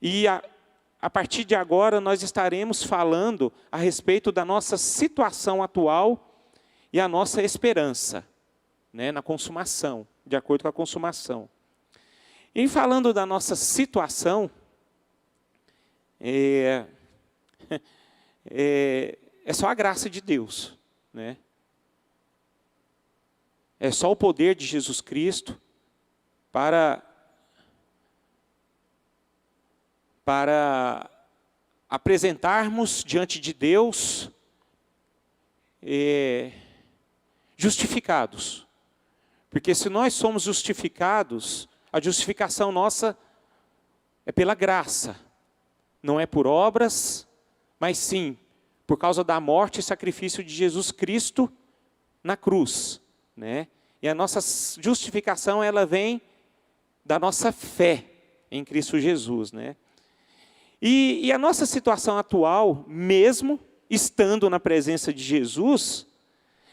E a partir de agora nós estaremos falando a respeito da nossa situação atual e a nossa esperança, né, na consumação, de acordo com a consumação. E falando da nossa situação, é só a graça de Deus, né? É só o poder de Jesus Cristo para apresentarmos diante de Deus justificados. Porque se nós somos justificados, a justificação nossa é pela graça. Não é por obras, mas sim por causa da morte e sacrifício de Jesus Cristo na cruz, né? E a nossa justificação, ela vem da nossa fé em Cristo Jesus, né? E a nossa situação atual, mesmo estando na presença de Jesus,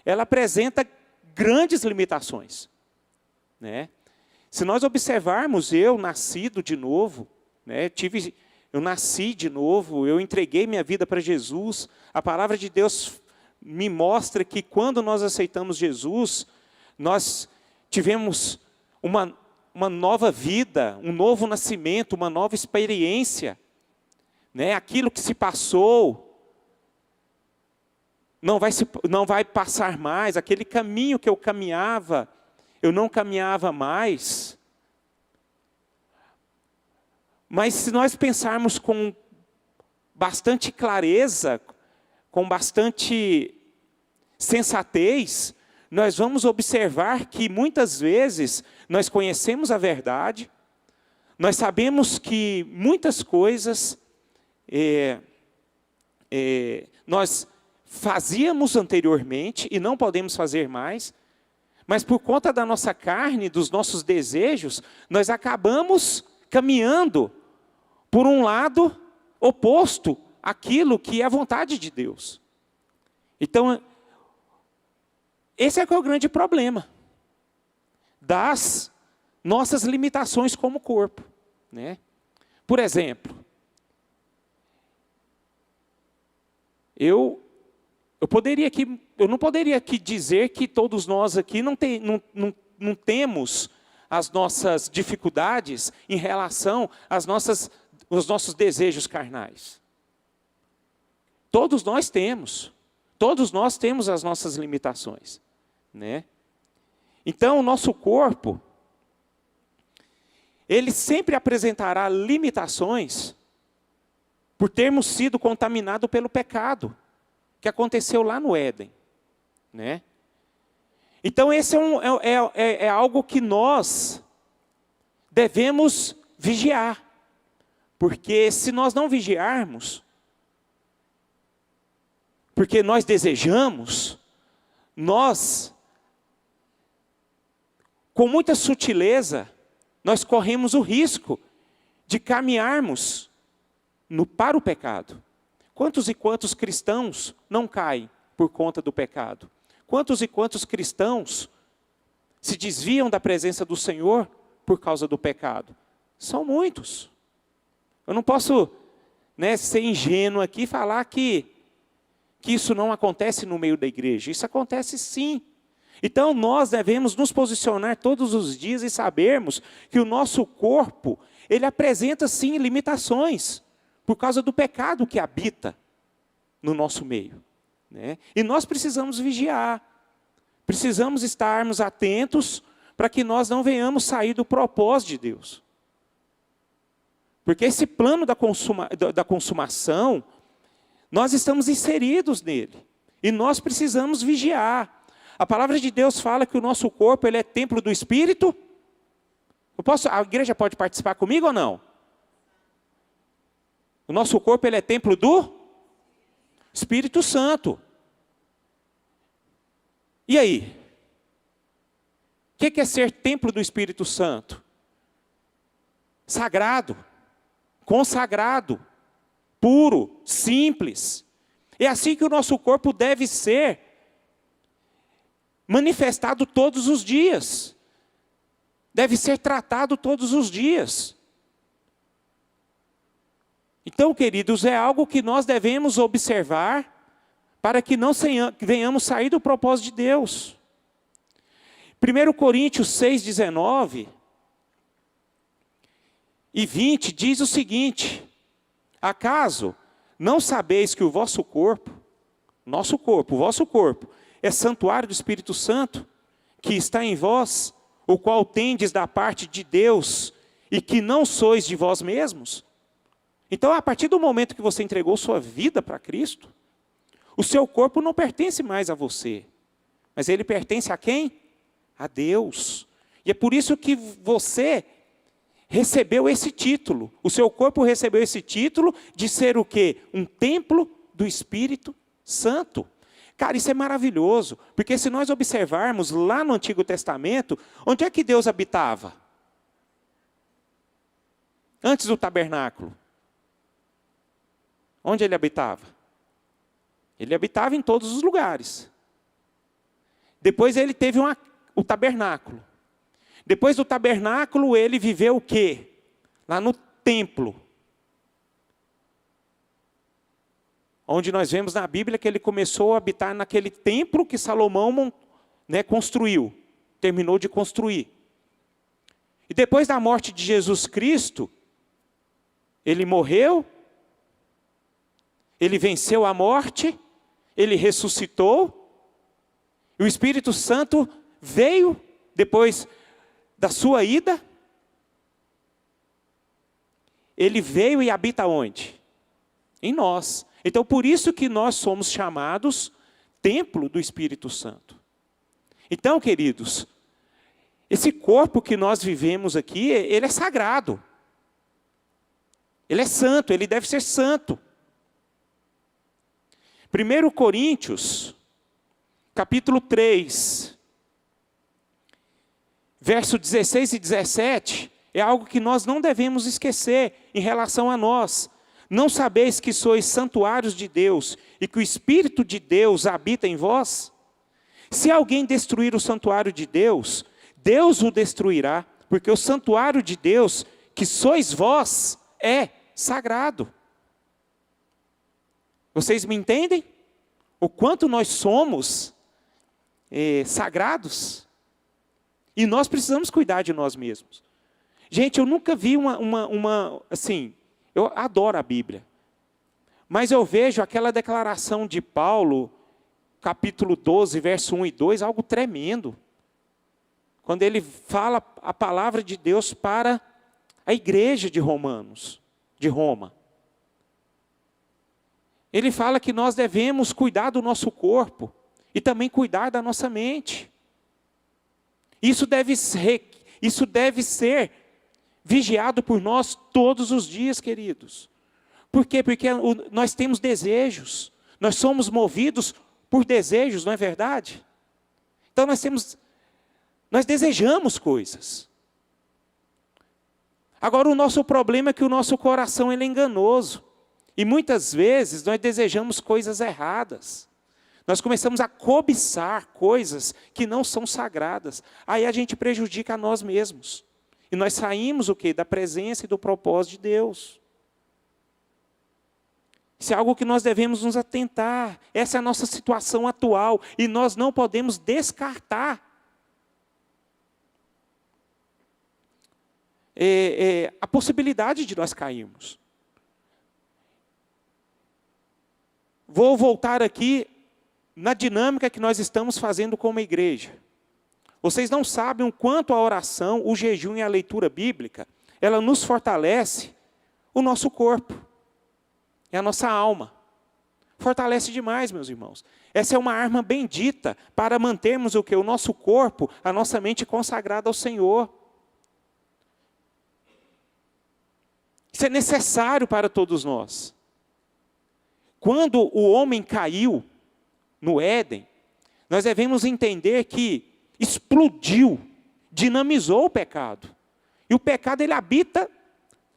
ela apresenta grandes limitações, né? Se nós observarmos, eu nascido de novo, né, eu nasci de novo, eu entreguei minha vida para Jesus. A palavra de Deus me mostra que quando nós aceitamos Jesus, nós tivemos uma nova vida, um novo nascimento, uma nova experiência, né? Aquilo que se passou não vai passar mais. Aquele caminho que eu caminhava, eu não caminhava mais. Mas se nós pensarmos com bastante clareza, com bastante sensatez, nós vamos observar que muitas vezes nós conhecemos a verdade, nós sabemos que muitas coisas nós fazíamos anteriormente e não podemos fazer mais, mas por conta da nossa carne, dos nossos desejos, nós acabamos caminhando por um lado oposto àquilo que é a vontade de Deus. Então, esse é que é o grande problema das nossas limitações como corpo, né? Por exemplo, eu não poderia aqui dizer que todos nós aqui não temos as nossas dificuldades em relação aos nossos desejos carnais. Todos nós temos as nossas limitações, né? Então, o nosso corpo, ele sempre apresentará limitações por termos sido contaminados pelo pecado que aconteceu lá no Éden, né? Então, esse é algo que nós devemos vigiar. Porque se nós não vigiarmos, porque nós desejamos, nós, com muita sutileza, nós corremos o risco de caminharmos para o pecado. Quantos e quantos cristãos não caem por conta do pecado? Quantos e quantos cristãos se desviam da presença do Senhor por causa do pecado? São muitos. Eu não posso, né, ser ingênuo aqui e falar que isso não acontece no meio da igreja. Isso acontece sim. Então nós devemos nos posicionar todos os dias e sabermos que o nosso corpo, ele apresenta sim limitações, por causa do pecado que habita no nosso meio, né? E nós precisamos vigiar, precisamos estarmos atentos para que nós não venhamos sair do propósito de Deus. Porque esse plano da consumação, nós estamos inseridos nele. E nós precisamos vigiar. A palavra de Deus fala que o nosso corpo, ele é templo do Espírito. A igreja pode participar comigo ou não? O nosso corpo, ele é templo do Espírito Santo. E aí? O que é ser templo do Espírito Santo? Sagrado, consagrado, puro, simples. É assim que o nosso corpo deve ser manifestado todos os dias. Deve ser tratado todos os dias. Então, queridos, é algo que nós devemos observar para que não venhamos sair do propósito de Deus. 1 Coríntios 6, 19 e 20 diz o seguinte: acaso não sabeis que o vosso corpo, o vosso corpo, é santuário do Espírito Santo, que está em vós, o qual tendes da parte de Deus, e que não sois de vós mesmos? Então, a partir do momento que você entregou sua vida para Cristo, o seu corpo não pertence mais a você, mas ele pertence a quem? A Deus. E é por isso que você recebeu esse título. O seu corpo recebeu esse título de ser o quê? Um templo do Espírito Santo. Cara, isso é maravilhoso, porque se nós observarmos lá no Antigo Testamento, onde é que Deus habitava? Antes do tabernáculo. Onde ele habitava? Ele habitava em todos os lugares. Depois ele teve o tabernáculo. Depois do tabernáculo ele viveu o quê? Lá no templo. Onde nós vemos na Bíblia que ele começou a habitar naquele templo que Salomão construiu. Terminou de construir. E depois da morte de Jesus Cristo, ele morreu, ele venceu a morte, ele ressuscitou, e o Espírito Santo veio depois da sua ida. Ele veio e habita onde? Em nós. Então, por isso que nós somos chamados templo do Espírito Santo. Então, queridos, esse corpo que nós vivemos aqui, ele é sagrado. Ele é santo, ele deve ser santo. 1 Coríntios, capítulo 3, verso 16 e 17, é algo que nós não devemos esquecer em relação a nós. Não sabeis que sois santuários de Deus e que o Espírito de Deus habita em vós? Se alguém destruir o santuário de Deus, Deus o destruirá, porque o santuário de Deus, que sois vós, é sagrado. Vocês me entendem? O quanto nós somos sagrados. E nós precisamos cuidar de nós mesmos. Gente, eu nunca vi assim, eu adoro a Bíblia. Mas eu vejo aquela declaração de Paulo, capítulo 12, verso 1 e 2, algo tremendo. Quando ele fala a palavra de Deus para a igreja de Roma. Ele fala que nós devemos cuidar do nosso corpo e também cuidar da nossa mente. Isso deve ser vigiado por nós todos os dias, queridos. Por quê? Porque nós temos desejos. Nós somos movidos por desejos, não é verdade? Então nós desejamos coisas. Agora o nosso problema é que o nosso coração ele é enganoso. E muitas vezes nós desejamos coisas erradas. Nós começamos a cobiçar coisas que não são sagradas. Aí a gente prejudica a nós mesmos. E nós saímos o quê? Da presença e do propósito de Deus. Isso é algo que nós devemos nos atentar. Essa é a nossa situação atual. E nós não podemos descartar a possibilidade de nós cairmos. Vou voltar aqui na dinâmica que nós estamos fazendo como igreja. Vocês não sabem o quanto a oração, o jejum e a leitura bíblica, ela nos fortalece o nosso corpo, é a nossa alma. Fortalece demais, meus irmãos. Essa é uma arma bendita para mantermos o quê? O nosso corpo, a nossa mente consagrada ao Senhor. Isso é necessário para todos nós. Quando o homem caiu no Éden, nós devemos entender que explodiu, dinamizou o pecado. E o pecado ele habita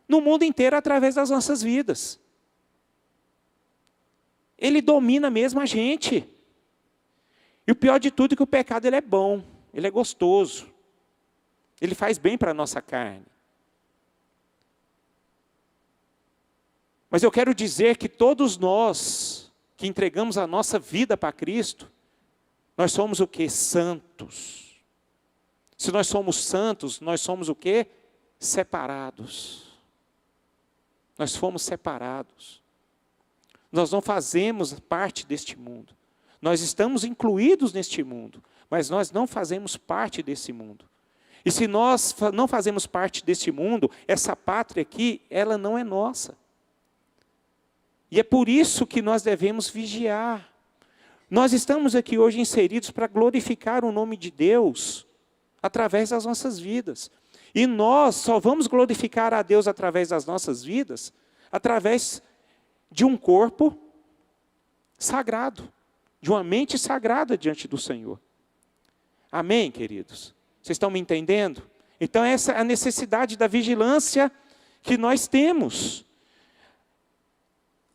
no mundo inteiro através das nossas vidas. Ele domina mesmo a gente. E o pior de tudo é que o pecado ele é bom, ele é gostoso. Ele faz bem para a nossa carne. Mas eu quero dizer que todos nós que entregamos a nossa vida para Cristo, nós somos o quê? Santos. Se nós somos santos, nós somos o quê? Separados. Nós fomos separados. Nós não fazemos parte deste mundo. Nós estamos incluídos neste mundo, mas nós não fazemos parte desse mundo. E se nós não fazemos parte desse mundo, essa pátria aqui, ela não é nossa. E é por isso que nós devemos vigiar. Nós estamos aqui hoje inseridos para glorificar o nome de Deus através das nossas vidas. E nós só vamos glorificar a Deus através das nossas vidas, através de um corpo sagrado, de uma mente sagrada diante do Senhor. Amém, queridos? Vocês estão me entendendo? Então essa é a necessidade da vigilância que nós temos.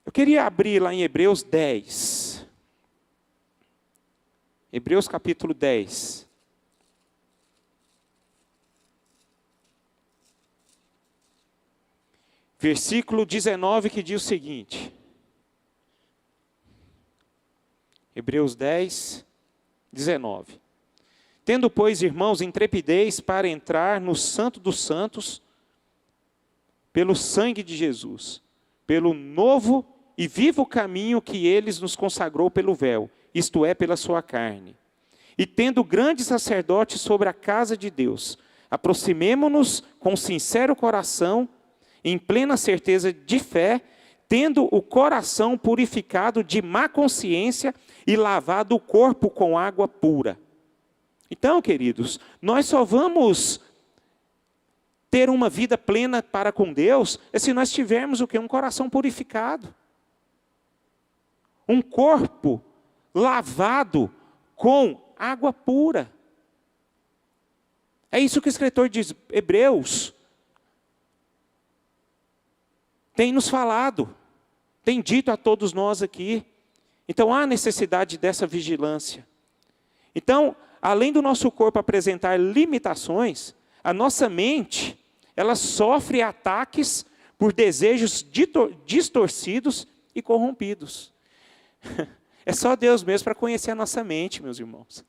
Eu queria abrir lá em Hebreus 10. Hebreus capítulo 10. Versículo 19, que diz o seguinte. Hebreus 10, 19. Tendo, pois, irmãos, intrepidez para entrar no Santo dos Santos, pelo sangue de Jesus, pelo novo e vivo caminho que ele nos consagrou pelo véu, isto é, pela sua carne. E tendo grande sacerdote sobre a casa de Deus, aproximemo-nos com sincero coração, em plena certeza de fé, tendo o coração purificado de má consciência e lavado o corpo com água pura. Então, queridos, nós só vamos ter uma vida plena para com Deus se nós tivermos o quê? Um coração purificado. Um corpo lavado com água pura. É isso que o escritor diz, Hebreus tem nos falado, tem dito a todos nós aqui. Então há necessidade dessa vigilância. Então, além do nosso corpo apresentar limitações, a nossa mente, ela sofre ataques por desejos distorcidos e corrompidos. É só Deus mesmo para conhecer a nossa mente, meus irmãos.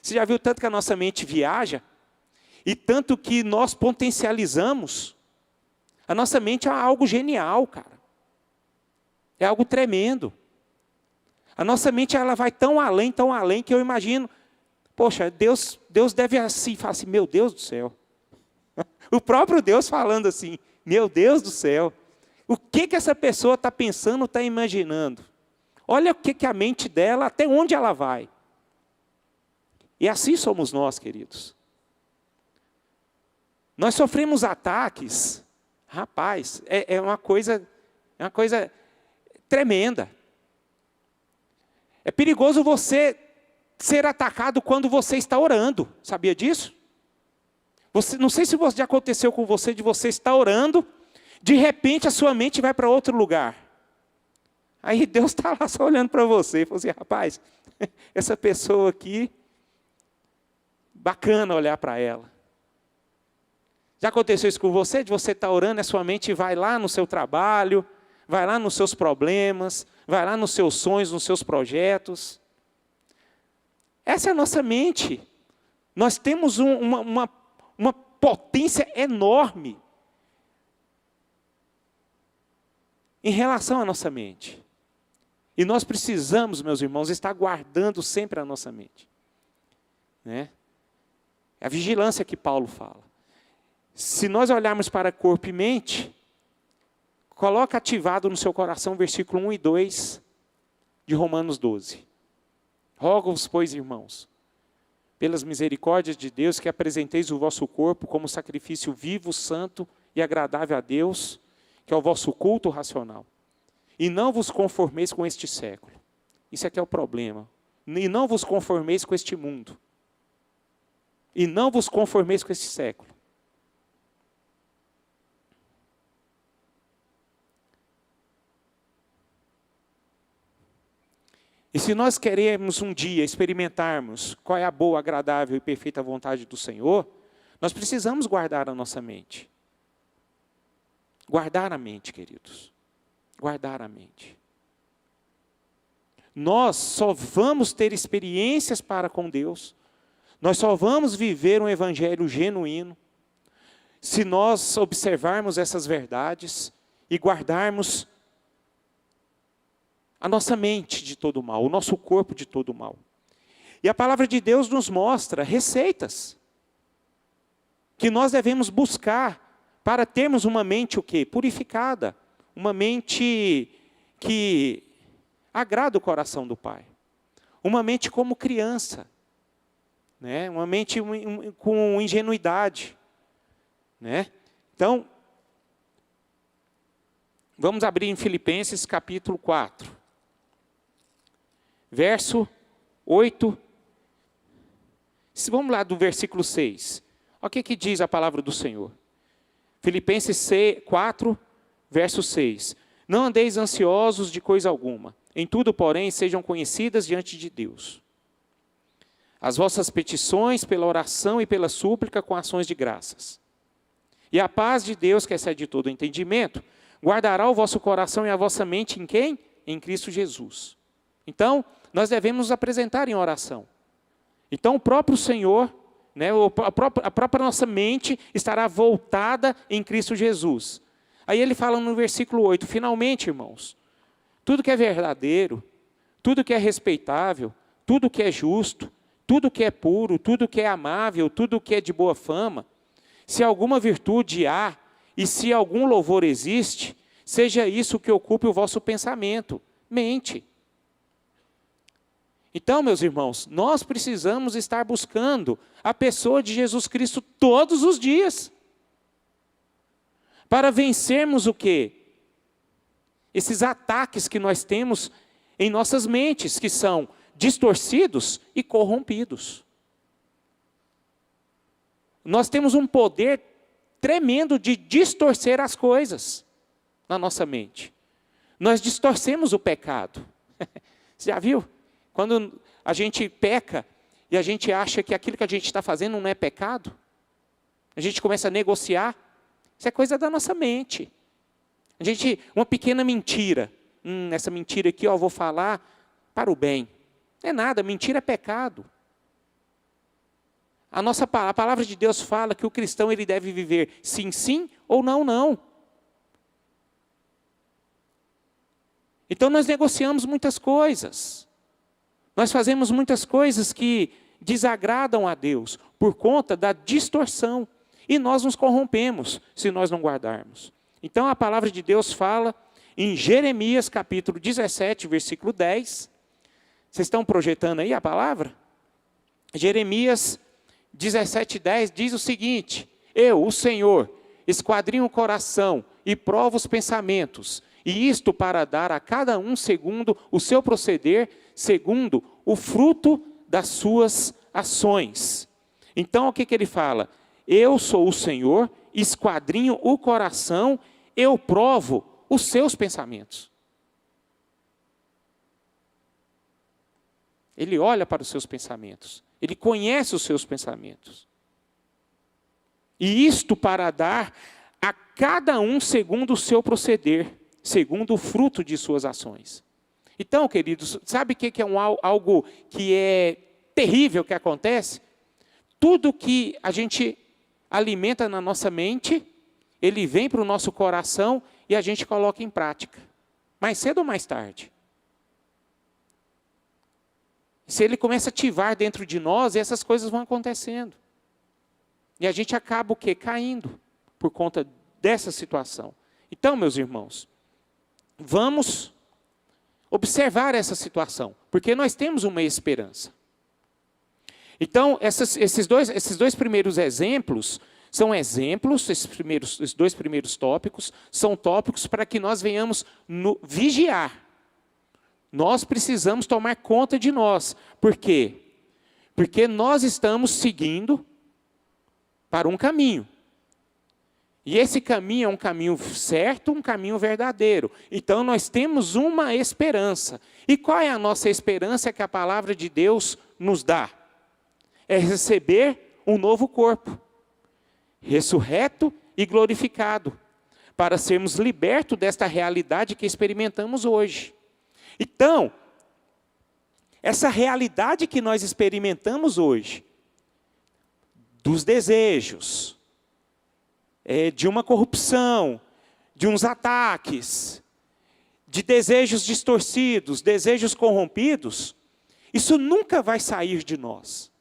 Você já viu tanto que a nossa mente viaja? E tanto que nós potencializamos? A nossa mente é algo genial, cara. É algo tremendo. A nossa mente ela vai tão além, que eu imagino, poxa, Deus deve assim, falar assim, meu Deus do céu. O próprio Deus falando assim, meu Deus do céu. O que essa pessoa está pensando, está imaginando? Olha o que a mente dela, até onde ela vai. E assim somos nós, queridos. Nós sofremos ataques, rapaz, é uma coisa tremenda. É perigoso você ser atacado quando você está orando. Sabia disso? Não sei se já aconteceu com você, de você estar orando, de repente a sua mente vai para outro lugar. Aí Deus está lá só olhando para você e fala assim, rapaz, essa pessoa aqui, bacana olhar para ela. Já aconteceu isso com você? De você estar orando, a sua mente vai lá no seu trabalho, vai lá nos seus problemas, vai lá nos seus sonhos, nos seus projetos. Essa é a nossa mente. Nós temos uma potência enorme em relação à nossa mente. E nós precisamos, meus irmãos, estar guardando sempre a nossa mente. Né? É a vigilância que Paulo fala. Se nós olharmos para corpo e mente, coloca ativado no seu coração o versículo 1 e 2 de Romanos 12. Rogo-vos, pois, irmãos, pelas misericórdias de Deus, que apresenteis o vosso corpo como sacrifício vivo, santo e agradável a Deus, que é o vosso culto racional. E não vos conformeis com este século. Isso aqui é o problema. E não vos conformeis com este mundo. E não vos conformeis com este século. E se nós queremos um dia experimentarmos qual é a boa, agradável e perfeita vontade do Senhor, nós precisamos guardar a nossa mente. Guardar a mente, queridos. Guardar a mente. Nós só vamos ter experiências para com Deus, nós só vamos viver um evangelho genuíno, se nós observarmos essas verdades e guardarmos a nossa mente de todo mal, o nosso corpo de todo mal. E a palavra de Deus nos mostra receitas que nós devemos buscar para termos uma mente o quê? Purificada, uma mente que agrada o coração do Pai. Uma mente como criança, né? Uma mente com ingenuidade, né? Então, vamos abrir em Filipenses capítulo 4, verso 8. Vamos lá do versículo 6. Olha o que diz a palavra do Senhor. Filipenses 4, verso 6. Não andeis ansiosos de coisa alguma. Em tudo, porém, sejam conhecidas diante de Deus as vossas petições pela oração e pela súplica com ações de graças. E a paz de Deus, que excede todo entendimento, guardará o vosso coração e a vossa mente em quem? Em Cristo Jesus. Então, nós devemos nos apresentar em oração. Então, o próprio Senhor, né, a própria nossa mente estará voltada em Cristo Jesus. Aí ele fala no versículo 8, finalmente, irmãos, tudo que é verdadeiro, tudo que é respeitável, tudo que é justo, tudo que é puro, tudo que é amável, tudo que é de boa fama, se alguma virtude há e se algum louvor existe, seja isso que ocupe o vosso pensamento. Mente. Então, meus irmãos, nós precisamos estar buscando a pessoa de Jesus Cristo todos os dias. Para vencermos o quê? Esses ataques que nós temos em nossas mentes, que são distorcidos e corrompidos. Nós temos um poder tremendo de distorcer as coisas na nossa mente. Nós distorcemos o pecado. Você já viu? Quando a gente peca e a gente acha que aquilo que a gente está fazendo não é pecado, a gente começa a negociar. Isso é coisa da nossa mente. Uma pequena mentira. Essa mentira aqui, eu vou falar para o bem. Não é nada, mentira é pecado. A palavra de Deus fala que o cristão ele deve viver sim, sim ou não, não. Então nós negociamos muitas coisas. Nós fazemos muitas coisas que desagradam a Deus por conta da distorção. E nós nos corrompemos se nós não guardarmos. Então a palavra de Deus fala em Jeremias capítulo 17, versículo 10. Vocês estão projetando aí a palavra? Jeremias 17, 10 diz o seguinte: eu, o Senhor, esquadrinho o coração e provo os pensamentos, e isto para dar a cada um segundo o seu proceder, segundo o fruto das suas ações. Então o que ele fala? Eu sou o Senhor, esquadrinho o coração, eu provo os seus pensamentos. Ele olha para os seus pensamentos. Ele conhece os seus pensamentos. E isto para dar a cada um segundo o seu proceder, segundo o fruto de suas ações. Então, queridos, sabe o que é algo que é terrível que acontece? Tudo que a gente alimenta na nossa mente, ele vem para o nosso coração e a gente coloca em prática. Mais cedo ou mais tarde. Se ele começa a ativar dentro de nós, essas coisas vão acontecendo. E a gente acaba o quê? Caindo por conta dessa situação. Então, meus irmãos, vamos observar essa situação, porque nós temos uma esperança. Então, esses dois primeiros exemplos, são exemplos, esses dois primeiros tópicos, são tópicos para que nós venhamos vigiar. Nós precisamos tomar conta de nós. Por quê? Porque nós estamos seguindo para um caminho. E esse caminho é um caminho certo, um caminho verdadeiro. Então nós temos uma esperança. E qual é a nossa esperança que a palavra de Deus nos dá? É receber um novo corpo, ressurreto e glorificado, para sermos libertos desta realidade que experimentamos hoje. Então, essa realidade que nós experimentamos hoje, dos desejos, de uma corrupção, de uns ataques, de desejos distorcidos, desejos corrompidos, isso nunca vai sair de nós.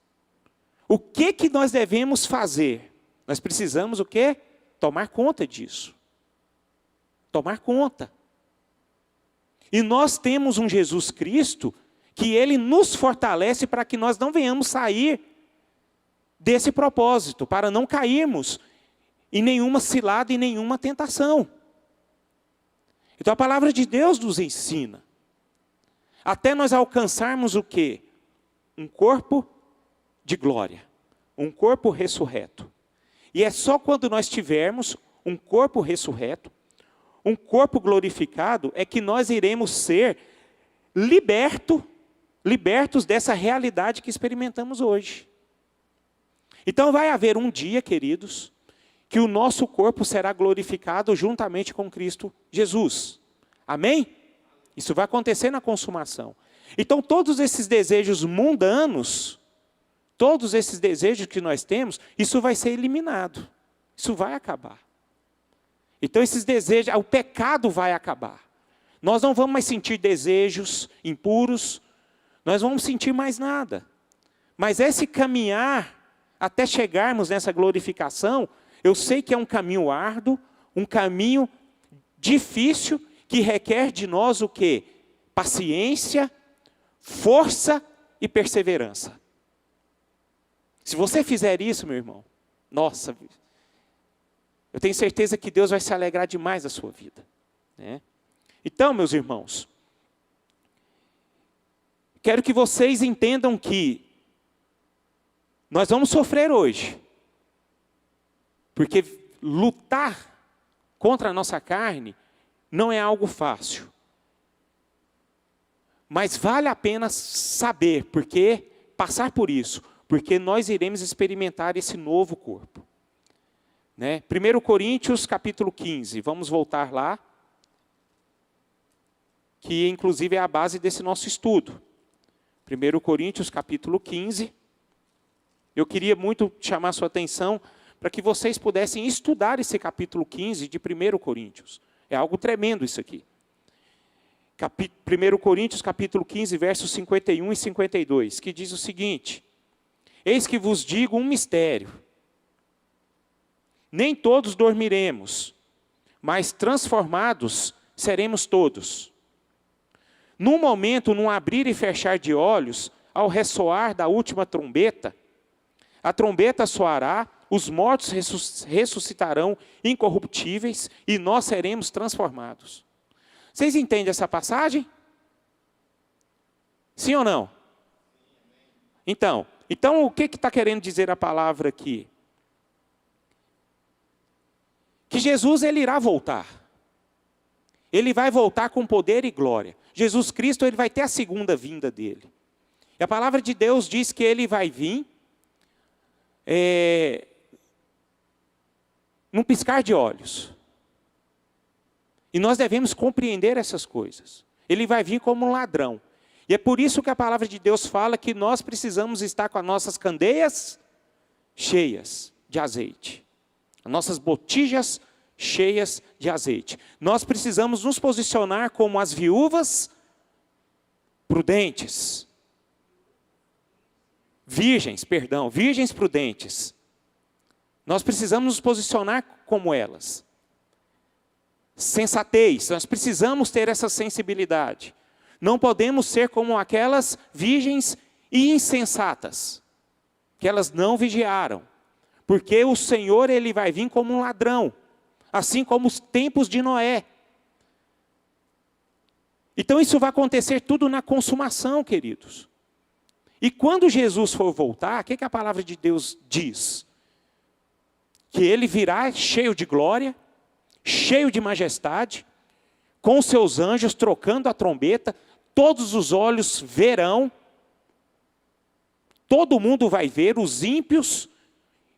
O que nós devemos fazer? Nós precisamos o quê? Tomar conta disso. Tomar conta. E nós temos um Jesus Cristo que Ele nos fortalece para que nós não venhamos sair desse propósito, para não cairmos em nenhuma cilada e nenhuma tentação. Então a palavra de Deus nos ensina, até nós alcançarmos o quê? Um corpo de glória, um corpo ressurreto. E é só quando nós tivermos um corpo ressurreto, um corpo glorificado, é que nós iremos ser libertos dessa realidade que experimentamos hoje. Então vai haver um dia, queridos, que o nosso corpo será glorificado juntamente com Cristo Jesus. Amém? Isso vai acontecer na consumação. Então todos esses desejos mundanos, todos esses desejos que nós temos, isso vai ser eliminado. Isso vai acabar. Então esses desejos, o pecado vai acabar. Nós não vamos mais sentir desejos impuros, nós não vamos sentir mais nada. Mas esse caminhar, até chegarmos nessa glorificação, eu sei que é um caminho árduo, um caminho difícil, que requer de nós o quê? Paciência, força e perseverança. Se você fizer isso, meu irmão, nossa, eu tenho certeza que Deus vai se alegrar demais da sua vida, né? Então, meus irmãos, quero que vocês entendam que nós vamos sofrer hoje, porque lutar contra a nossa carne não é algo fácil. Mas vale a pena saber, porque passar por isso, porque nós iremos experimentar esse novo corpo. Né? 1 Coríntios capítulo 15, vamos voltar lá, que inclusive é a base desse nosso estudo. 1 Coríntios capítulo 15, eu queria muito chamar a sua atenção para que vocês pudessem estudar esse capítulo 15 de 1 Coríntios. É algo tremendo isso aqui. 1 Coríntios capítulo 15, versos 51 e 52, que diz o seguinte: eis que vos digo um mistério. Nem todos dormiremos, mas transformados seremos todos. Num momento, num abrir e fechar de olhos, ao ressoar da última trombeta, a trombeta soará, os mortos ressuscitarão incorruptíveis e nós seremos transformados. Vocês entendem essa passagem? Sim ou não? Então o que está querendo dizer a palavra aqui? Que Jesus ele irá voltar. Ele vai voltar com poder e glória. Jesus Cristo ele vai ter a segunda vinda dele. E a palavra de Deus diz que ele vai vir num piscar de olhos. E nós devemos compreender essas coisas. Ele vai vir como um ladrão. E é por isso que a palavra de Deus fala que nós precisamos estar com as nossas candeias cheias de azeite. As nossas botijas cheias de azeite. Nós precisamos nos posicionar como as viúvas prudentes. Virgens prudentes. Nós precisamos nos posicionar como elas. Sensatez, nós precisamos ter essa sensibilidade. Não podemos ser como aquelas virgens insensatas, que elas não vigiaram. Porque o Senhor ele vai vir como um ladrão, assim como os tempos de Noé. Então isso vai acontecer tudo na consumação, queridos. E quando Jesus for voltar, o que a palavra de Deus diz? Que ele virá cheio de glória, cheio de majestade, com seus anjos trocando a trombeta, todos os olhos verão, todo mundo vai ver, os ímpios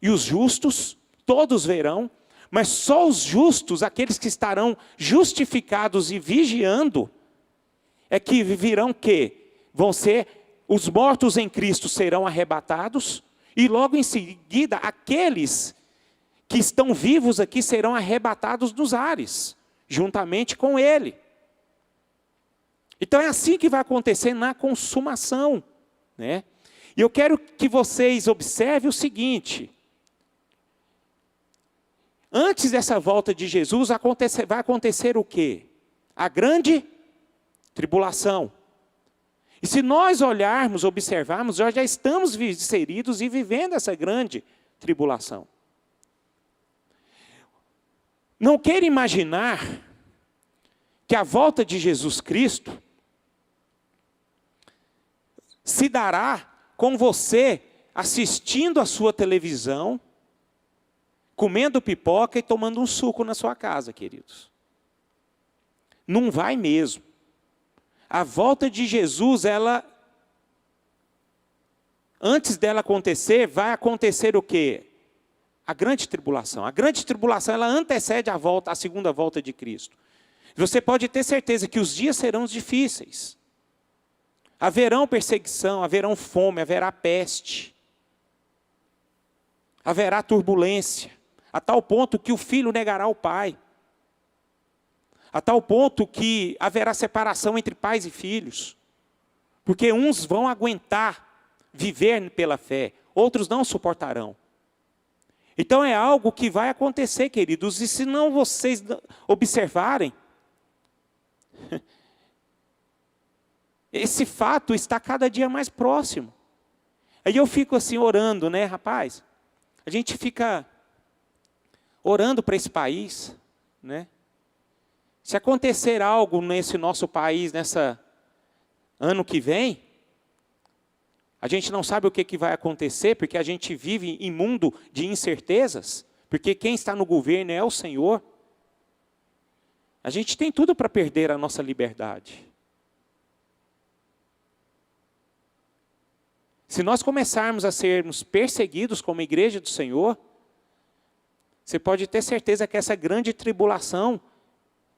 e os justos, todos verão, Mas só os justos, aqueles que estarão justificados e vigiando, é que virão que vão ser, os mortos em Cristo serão arrebatados, e logo em seguida, aqueles que estão vivos aqui serão arrebatados nos ares, juntamente com Ele. Então é assim que vai acontecer na consumação, né? E eu quero que vocês observem o seguinte: antes dessa volta de Jesus, vai acontecer o quê? A grande tribulação. E se nós olharmos, observarmos, nós já estamos inseridos e vivendo essa grande tribulação. Não quero imaginar que a volta de Jesus Cristo se dará com você assistindo a sua televisão, comendo pipoca e tomando um suco na sua casa, queridos. Não vai mesmo. A volta de Jesus, antes dela acontecer, vai acontecer o quê? A grande tribulação. A grande tribulação, ela antecede a segunda volta de Cristo. Você pode ter certeza que os dias serão difíceis. Haverão perseguição, haverão fome, haverá peste. Haverá turbulência. A tal ponto que o filho negará o pai. A tal ponto que haverá separação entre pais e filhos. Porque uns vão aguentar viver pela fé, outros não suportarão. Então é algo que vai acontecer, queridos, e se não vocês observarem, esse fato está cada dia mais próximo. Aí eu fico assim orando, né, rapaz? A gente fica orando para esse país, né? Se acontecer algo nesse nosso país, ano que vem, a gente não sabe o que vai acontecer, porque a gente vive em mundo de incertezas, porque quem está no governo é o Senhor. A gente tem tudo para perder a nossa liberdade. Se nós começarmos a sermos perseguidos como igreja do Senhor, você pode ter certeza que essa grande tribulação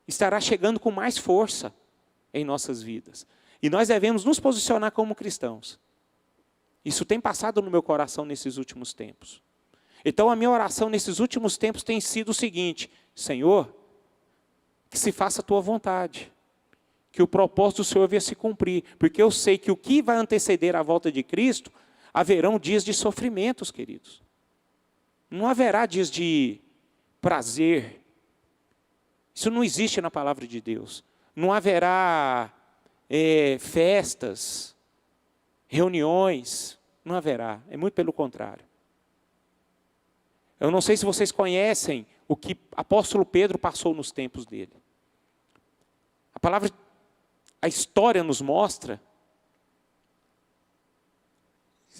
estará chegando com mais força em nossas vidas. E nós devemos nos posicionar como cristãos. Isso tem passado no meu coração nesses últimos tempos. Então a minha oração nesses últimos tempos tem sido o seguinte: Senhor, que se faça a tua vontade, que o propósito do Senhor venha se cumprir, porque eu sei que o que vai anteceder a volta de Cristo, haverão dias de sofrimentos, queridos. Não haverá dias de prazer. Isso não existe na palavra de Deus. Não haverá festas, reuniões, não haverá. É muito pelo contrário. Eu não sei se vocês conhecem o que apóstolo Pedro passou nos tempos dele. A história nos mostra,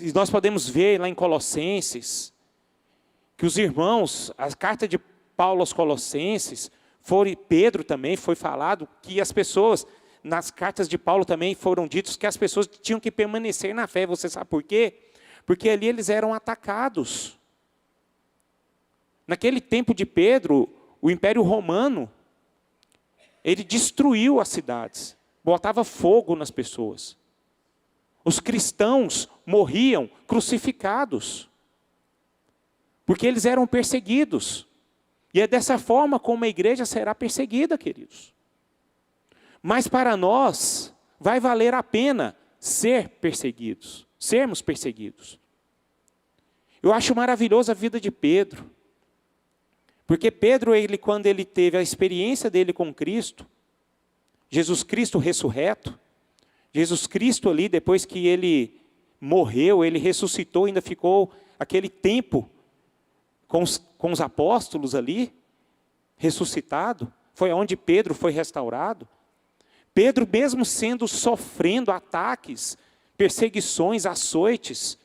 e nós podemos ver lá em Colossenses, que os irmãos, a carta de Paulo aos Colossenses, Pedro também foi falado que as pessoas, nas cartas de Paulo também foram ditos que as pessoas tinham que permanecer na fé. Você sabe por quê? Porque ali eles eram atacados. Naquele tempo de Pedro, o Império Romano, ele destruiu as cidades, botava fogo nas pessoas. Os cristãos morriam crucificados, porque eles eram perseguidos. E é dessa forma como a igreja será perseguida, queridos. Mas para nós, vai valer a pena sermos perseguidos. Eu acho maravilhosa a vida de Pedro. Porque Pedro, quando ele teve a experiência dele com Cristo, Jesus Cristo ressurreto, Jesus Cristo ali, depois que ele morreu, ele ressuscitou, ainda ficou aquele tempo com os apóstolos ali, ressuscitado, foi onde Pedro foi restaurado. Pedro, mesmo sofrendo ataques, perseguições, açoites,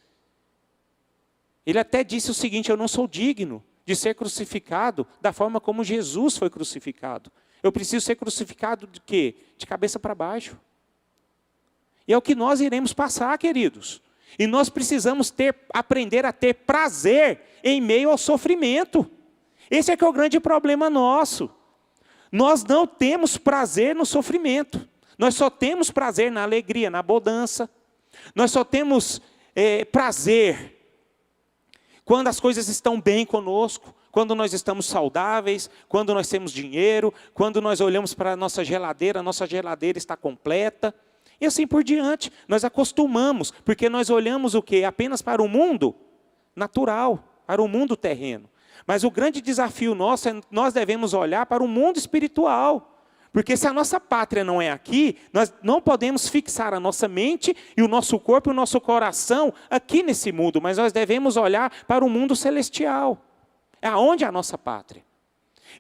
ele até disse o seguinte: eu não sou digno de ser crucificado da forma como Jesus foi crucificado. Eu preciso ser crucificado de quê? De cabeça para baixo. E é o que nós iremos passar, queridos. E nós precisamos aprender a ter prazer em meio ao sofrimento. Esse é que é o grande problema nosso. Nós não temos prazer no sofrimento. Nós só temos prazer na alegria, na bonança. Nós só temos prazer quando as coisas estão bem conosco, quando nós estamos saudáveis, quando nós temos dinheiro, quando nós olhamos para a nossa geladeira está completa. E assim por diante, nós acostumamos, porque nós olhamos o quê? Apenas para o mundo natural, para o mundo terreno. Mas o grande desafio nosso é nós devemos olhar para o mundo espiritual. Porque se a nossa pátria não é aqui, nós não podemos fixar a nossa mente e o nosso corpo e o nosso coração aqui nesse mundo, mas nós devemos olhar para o mundo celestial. É aonde é a nossa pátria.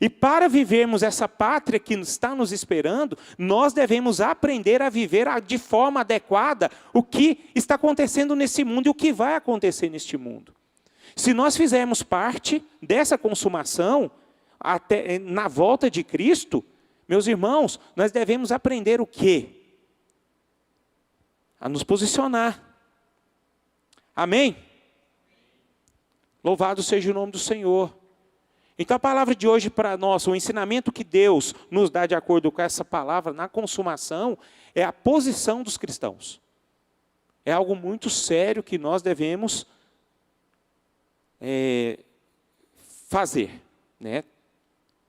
E para vivermos essa pátria que está nos esperando, nós devemos aprender a viver de forma adequada o que está acontecendo nesse mundo e o que vai acontecer neste mundo. Se nós fizermos parte dessa consumação, até na volta de Cristo, meus irmãos, nós devemos aprender o quê? A nos posicionar. Amém? Louvado seja o nome do Senhor. Então a palavra de hoje para nós, o ensinamento que Deus nos dá de acordo com essa palavra na consumação, é a posição dos cristãos. É algo muito sério que nós devemos fazer, né?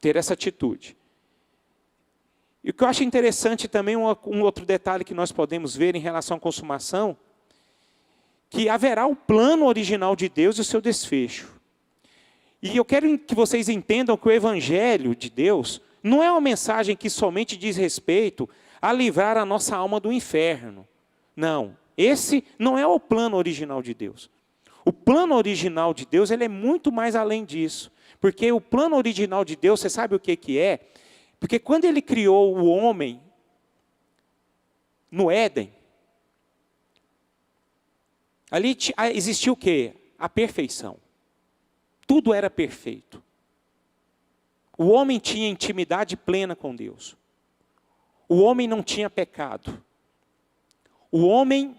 Ter essa atitude. E o que eu acho interessante também, um outro detalhe que nós podemos ver em relação à consumação, que haverá o plano original de Deus e o seu desfecho. E eu quero que vocês entendam que o Evangelho de Deus não é uma mensagem que somente diz respeito a livrar a nossa alma do inferno. Não, esse não é o plano original de Deus. O plano original de Deus, ele é muito mais além disso. Porque o plano original de Deus, você sabe o que é? Porque quando ele criou o homem no Éden, ali existiu o quê? A perfeição. Tudo era perfeito. O homem tinha intimidade plena com Deus. O homem não tinha pecado. O homem,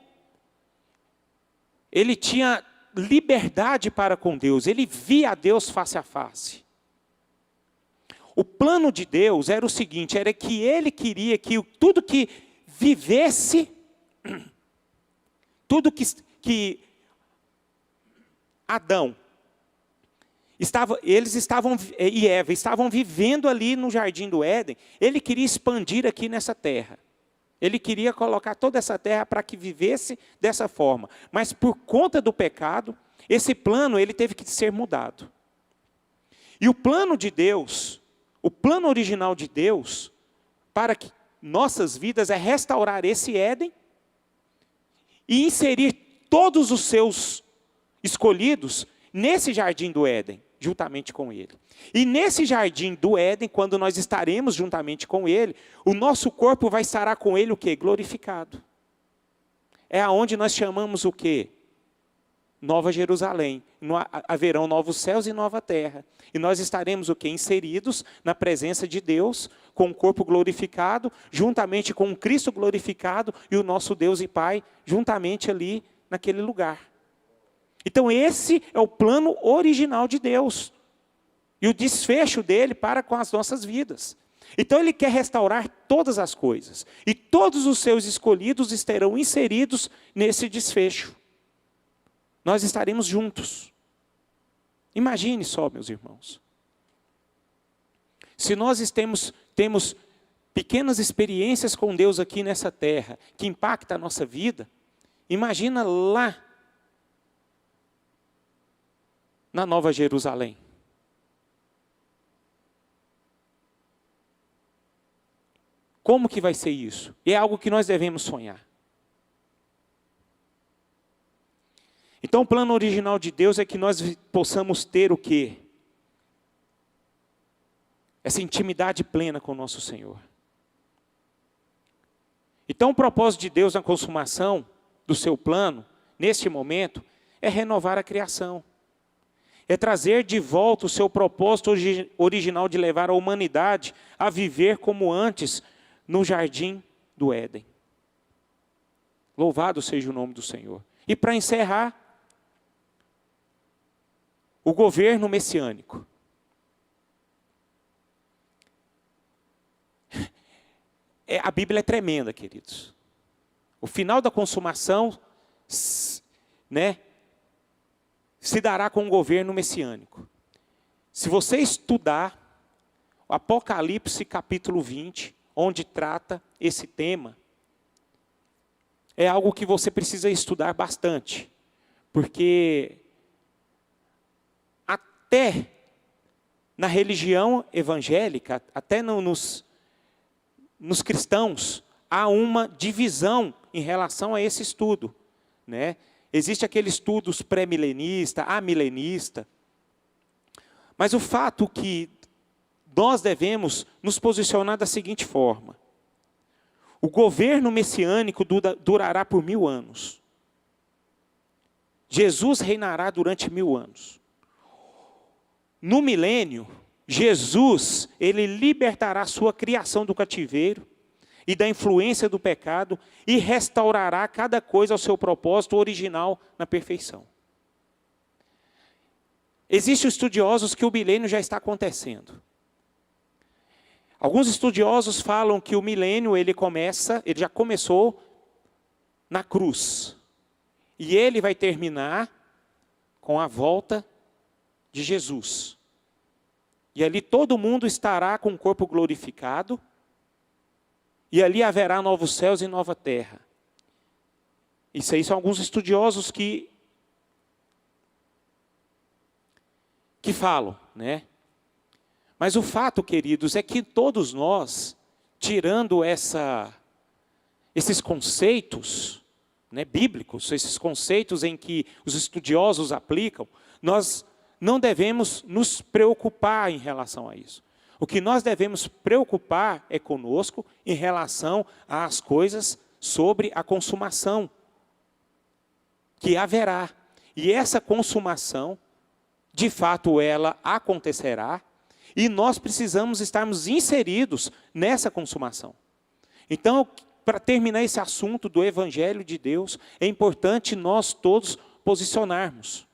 ele tinha liberdade para com Deus. Ele via a Deus face a face. O plano de Deus era o seguinte, era que Ele queria que tudo que vivesse, tudo que Adão, e Eva estavam vivendo ali no jardim do Éden, Ele queria expandir aqui nessa terra. Ele queria colocar toda essa terra para que vivesse dessa forma. Mas por conta do pecado, esse plano ele teve que ser mudado. E o plano de Deus, o plano original de Deus, para que nossas vidas é restaurar esse Éden e inserir todos os seus escolhidos nesse jardim do Éden, juntamente com Ele. E nesse jardim do Éden, quando nós estaremos juntamente com Ele, o nosso corpo vai estar com Ele o quê? Glorificado. É aonde nós chamamos o quê? Nova Jerusalém. Haverão novos céus e nova terra. E nós estaremos o quê? Inseridos na presença de Deus, com o corpo glorificado, juntamente com o Cristo glorificado e o nosso Deus e Pai, juntamente ali naquele lugar. Então esse é o plano original de Deus. E o desfecho dele para com as nossas vidas. Então Ele quer restaurar todas as coisas. E todos os seus escolhidos estarão inseridos nesse desfecho. Nós estaremos juntos. Imagine só, meus irmãos. Se nós temos pequenas experiências com Deus aqui nessa terra, que impactam a nossa vida, imagina lá, na Nova Jerusalém. Como que vai ser isso? É algo que nós devemos sonhar. Então o plano original de Deus é que nós possamos ter o quê? Essa intimidade plena com o nosso Senhor. Então o propósito de Deus na consumação do seu plano, neste momento, é renovar a criação. É trazer de volta o seu propósito original de levar a humanidade a viver como antes no jardim do Éden. Louvado seja o nome do Senhor. E para encerrar, o governo messiânico. A Bíblia é tremenda, queridos. O final da consumação, né, se dará com o governo messiânico. Se você estudar o Apocalipse capítulo 20, onde trata esse tema, é algo que você precisa estudar bastante. Porque até na religião evangélica, até nos cristãos, há uma divisão em relação a esse estudo, né? Existe aquele estudos pré-milenista, amilenista. Mas o fato que nós devemos nos posicionar da seguinte forma: o governo messiânico durará por 1000 anos. Jesus reinará durante 1000 anos. No milênio, Jesus, ele libertará a sua criação do cativeiro e da influência do pecado e restaurará cada coisa ao seu propósito original na perfeição. Existem estudiosos que o milênio já está acontecendo. Alguns estudiosos falam que o milênio ele já começou na cruz. E ele vai terminar com a volta de Jesus. E ali todo mundo estará com o corpo glorificado. E ali haverá novos céus e nova terra. Isso aí são alguns estudiosos que falam, né? Mas o fato, queridos, é que todos nós, tirando esses conceitos, né, bíblicos, esses conceitos em que os estudiosos aplicam, nós não devemos nos preocupar em relação a isso. O que nós devemos preocupar é conosco em relação às coisas sobre a consumação que haverá. E essa consumação, de fato, ela acontecerá e nós precisamos estarmos inseridos nessa consumação. Então, para terminar esse assunto do Evangelho de Deus, é importante nós todos posicionarmos.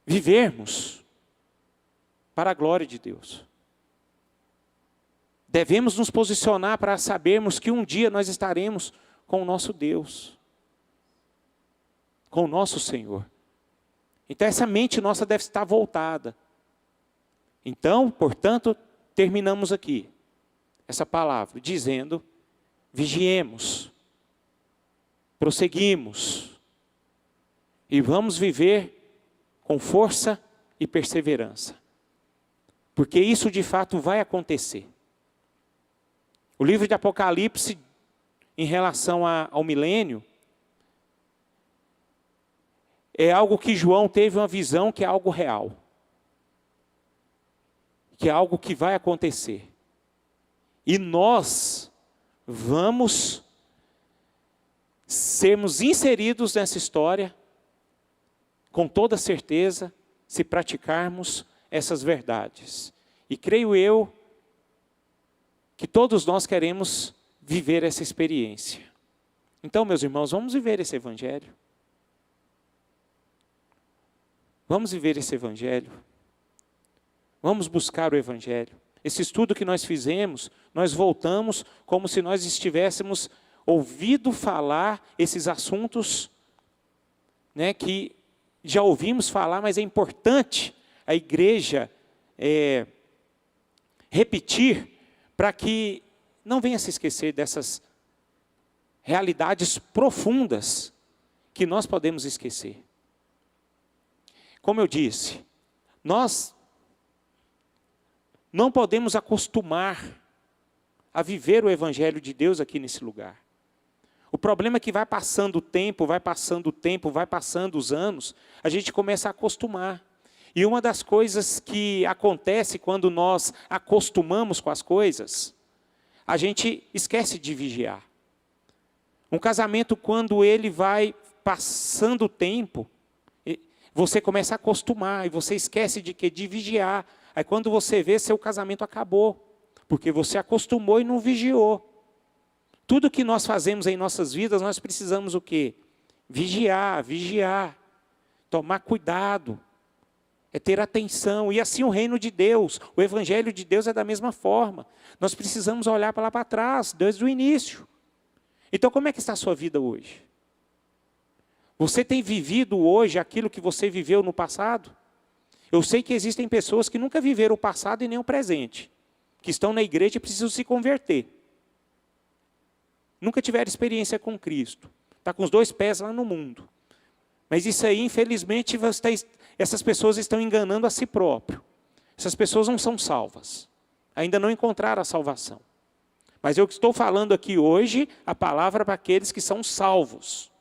Vivermos para a glória de Deus. Devemos nos posicionar para sabermos que um dia nós estaremos com o nosso Deus, com o nosso Senhor. Então essa mente nossa deve estar voltada. Então, portanto, terminamos aqui essa palavra dizendo: vigiemos, prosseguimos e vamos viver com força e perseverança. Porque isso de fato vai acontecer. O livro de Apocalipse, em relação ao milênio, é algo que João teve uma visão que é algo real. Que é algo que vai acontecer. E nós vamos sermos inseridos nessa história, com toda certeza, se praticarmos essas verdades. E creio eu que todos nós queremos viver essa experiência. Então, meus irmãos, vamos viver esse Evangelho. Vamos viver esse Evangelho. Vamos buscar o Evangelho. Esse estudo que nós fizemos, nós voltamos como se nós estivéssemos ouvido falar esses assuntos, né, que já ouvimos falar, mas é importante a igreja repetir para que não venha se esquecer dessas realidades profundas que nós podemos esquecer. Como eu disse, nós não podemos acostumar a viver o Evangelho de Deus aqui nesse lugar. O problema é que vai passando o tempo, vai passando os anos, a gente começa a acostumar. E uma das coisas que acontece quando nós acostumamos com as coisas, a gente esquece de vigiar. Um casamento, quando ele vai passando o tempo, você começa a acostumar, e você esquece de quê? De vigiar. Aí quando você vê, seu casamento acabou, porque você acostumou e não vigiou. Tudo que nós fazemos em nossas vidas, nós precisamos o quê? Vigiar, tomar cuidado. é ter atenção. E assim o reino de Deus, o evangelho de Deus é da mesma forma. Nós precisamos olhar para lá para trás, desde o início. Então como é que está a sua vida hoje? Você tem vivido hoje aquilo que você viveu no passado? Eu sei que existem pessoas que nunca viveram o passado e nem o presente, que estão na igreja e precisam se converter. Nunca tiveram experiência com Cristo. Está com os 2 pés lá no mundo. Mas isso aí, infelizmente, essas pessoas estão enganando a si próprio. Essas pessoas não são salvas. Ainda não encontraram a salvação. Mas eu estou falando aqui hoje a palavra para aqueles que são salvos.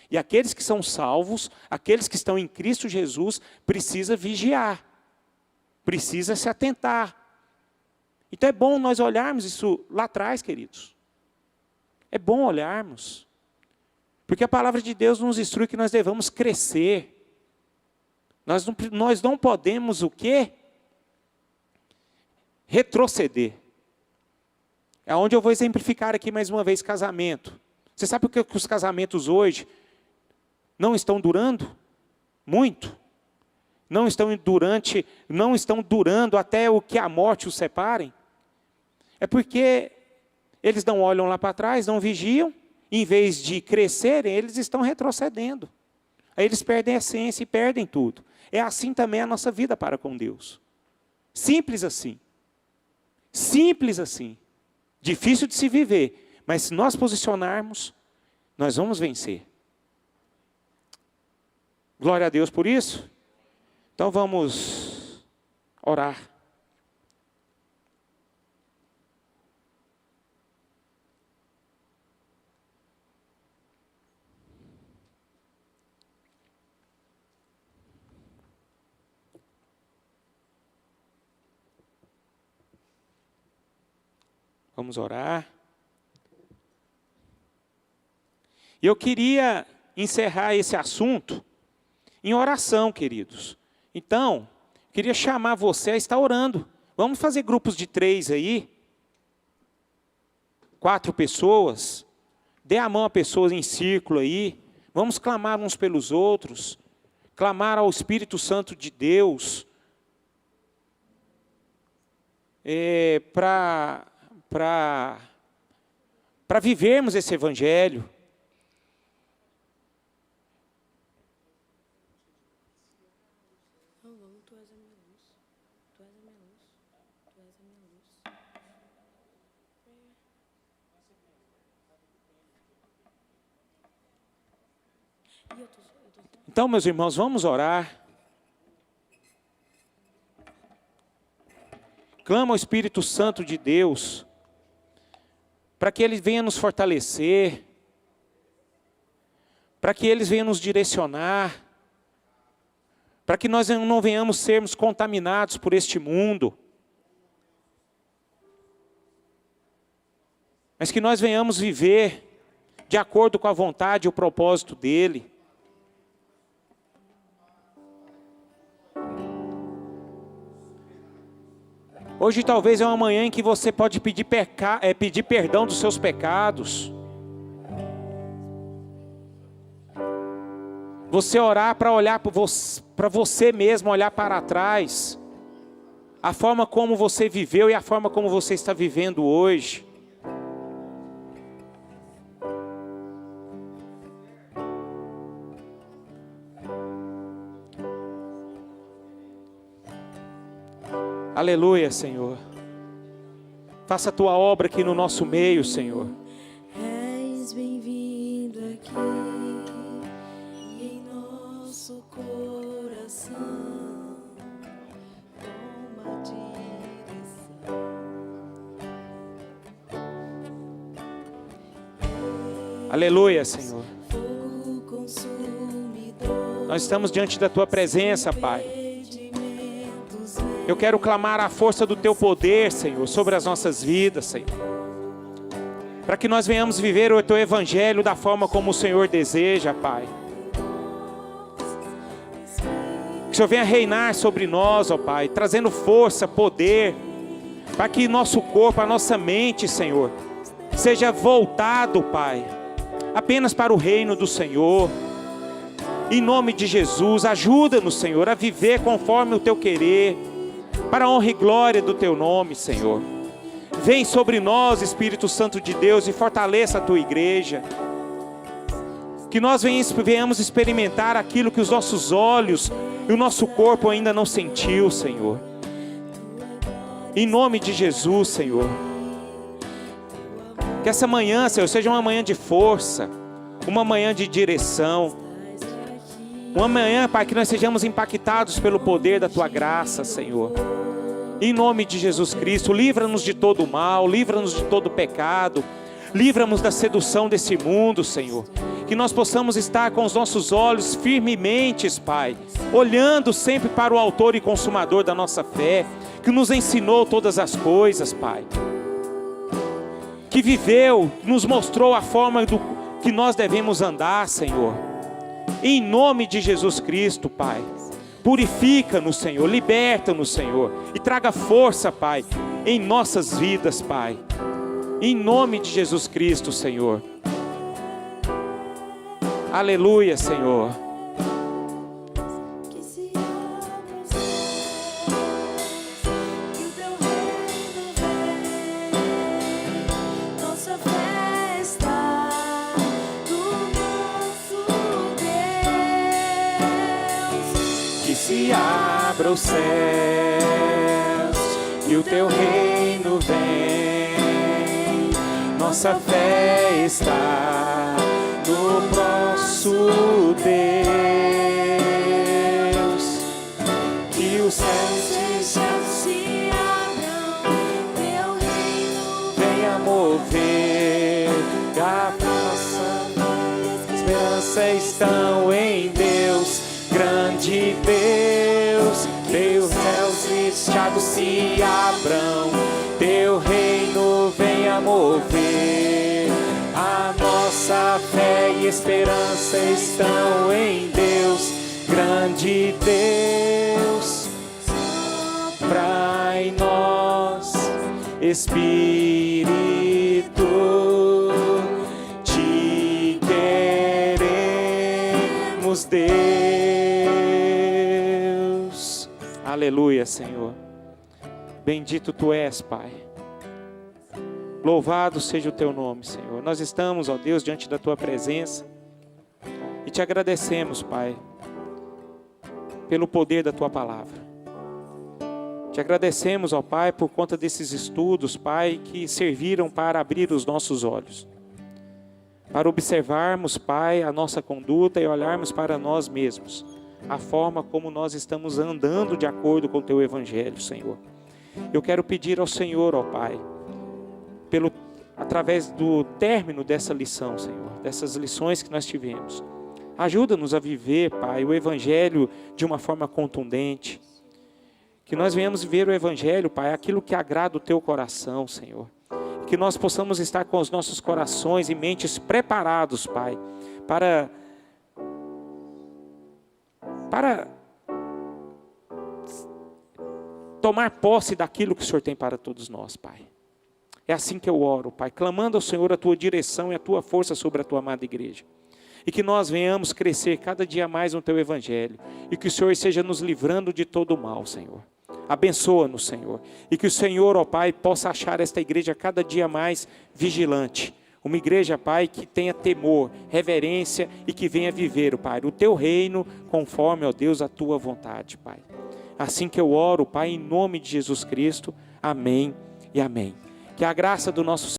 E aqueles que são salvos, aqueles que estão em Cristo Jesus, precisa vigiar. Precisa se atentar. Então é bom nós olharmos isso lá atrás, queridos. É bom olharmos. Porque a palavra de Deus nos instrui que nós devamos crescer. Nós não podemos o quê? Retroceder. É onde eu vou exemplificar aqui mais uma vez casamento. Você sabe por que os casamentos hoje não estão durando? Muito. Não estão durando até o que a morte os separem. É porque eles não olham lá para trás, não vigiam. Em vez de crescerem, eles estão retrocedendo. Aí eles perdem a essência e perdem tudo. É assim também a nossa vida para com Deus. Simples assim. Simples assim. Difícil de se viver. Mas se nós posicionarmos, nós vamos vencer. Glória a Deus por isso. Então vamos orar. Vamos orar. E eu queria encerrar esse assunto em oração, queridos. Então, queria chamar você a estar orando. Vamos fazer grupos de 3 aí. 4 pessoas. Dê a mão a pessoas em círculo aí. Vamos clamar uns pelos outros. Clamar ao Espírito Santo de Deus. Para vivermos esse evangelho. Então, meus irmãos, vamos orar. Clama ao Espírito Santo de Deus, para que Ele venha nos fortalecer, para que Ele venha nos direcionar, para que nós não venhamos sermos contaminados por este mundo, mas que nós venhamos viver de acordo com a vontade e o propósito dEle. Hoje talvez é uma manhã em que você pode pedir perdão dos seus pecados. Você orar para olhar para você mesmo, olhar para trás. A forma como você viveu e a forma como você está vivendo hoje. Aleluia, Senhor. Faça a Tua obra aqui no nosso meio, Senhor. És bem-vindo aqui em nosso coração. Toma direção. Aleluia, Senhor. Fogo consumidor. Nós estamos diante da Tua presença, Pai. Eu quero clamar a força do Teu poder, Senhor, sobre as nossas vidas, Senhor. Para que nós venhamos viver o Teu Evangelho da forma como o Senhor deseja, Pai. Que o Senhor venha reinar sobre nós, ó Pai, trazendo força, poder, para que nosso corpo, a nossa mente, Senhor, seja voltado, Pai, apenas para o reino do Senhor. Em nome de Jesus, ajuda-nos, Senhor, a viver conforme o Teu querer, para a honra e glória do Teu nome, Senhor. Vem sobre nós, Espírito Santo de Deus, e fortaleça a Tua igreja. Que nós venhamos experimentar aquilo que os nossos olhos e o nosso corpo ainda não sentiu, Senhor. Em nome de Jesus, Senhor. Que essa manhã, Senhor, seja uma manhã de força, uma manhã de direção. Uma manhã, Pai, que nós sejamos impactados pelo poder da Tua graça, Senhor. Em nome de Jesus Cristo, livra-nos de todo o mal, livra-nos de todo o pecado, livra-nos da sedução desse mundo, Senhor. Que nós possamos estar com os nossos olhos firmemente, Pai, olhando sempre para o autor e consumador da nossa fé, que nos ensinou todas as coisas, Pai. Que viveu, nos mostrou a forma que nós devemos andar, Senhor. Em nome de Jesus Cristo, Pai. Purifica-nos, Senhor, liberta-nos, Senhor, e traga força, Pai, em nossas vidas, Pai. Em nome de Jesus Cristo, Senhor. Aleluia, Senhor. Que se abra os céus, que o Teu reino vem. Nossa fé está no nosso Deus. Que se abra os céus, que o Teu reino vem. Nossa fé está no nosso Deus. Que os céus se abram, Teu reino venha mover. A nossa esperança estão em Deus. Grande Deus, Teus céus fechados se abram, Teu reino venha mover. A nossa fé e esperança estão em Deus. Grande Deus, sopra em nós, Espírito, Te queremos, Deus. Aleluia, Senhor. Bendito Tu és, Pai. Louvado seja o Teu nome, Senhor. Nós estamos, ó Deus, diante da Tua presença e Te agradecemos, Pai, pelo poder da Tua palavra. Te agradecemos, ó Pai, por conta desses estudos, Pai, que serviram para abrir os nossos olhos, para observarmos, Pai, a nossa conduta e olharmos para nós mesmos, a forma como nós estamos andando de acordo com o Teu Evangelho, Senhor. Eu quero pedir ao Senhor, ó Pai, através do término dessa lição, Senhor, dessas lições que nós tivemos, ajuda-nos a viver, Pai, o Evangelho de uma forma contundente, que nós venhamos viver o Evangelho, Pai, aquilo que agrada o Teu coração, Senhor, que nós possamos estar com os nossos corações e mentes preparados, Pai, para tomar posse daquilo que o Senhor tem para todos nós, Pai. É assim que eu oro, Pai, clamando ao Senhor a Tua direção e a Tua força sobre a Tua amada igreja. E que nós venhamos crescer cada dia mais no Teu Evangelho. E que o Senhor esteja nos livrando de todo o mal, Senhor. Abençoa-nos, Senhor. E que o Senhor, ó Pai, possa achar esta igreja cada dia mais vigilante. Uma igreja, Pai, que tenha temor, reverência e que venha viver, Pai, o Teu reino conforme, ó Deus, a Tua vontade, Pai. Assim que eu oro, Pai, em nome de Jesus Cristo. Amém e amém. Que a graça do nosso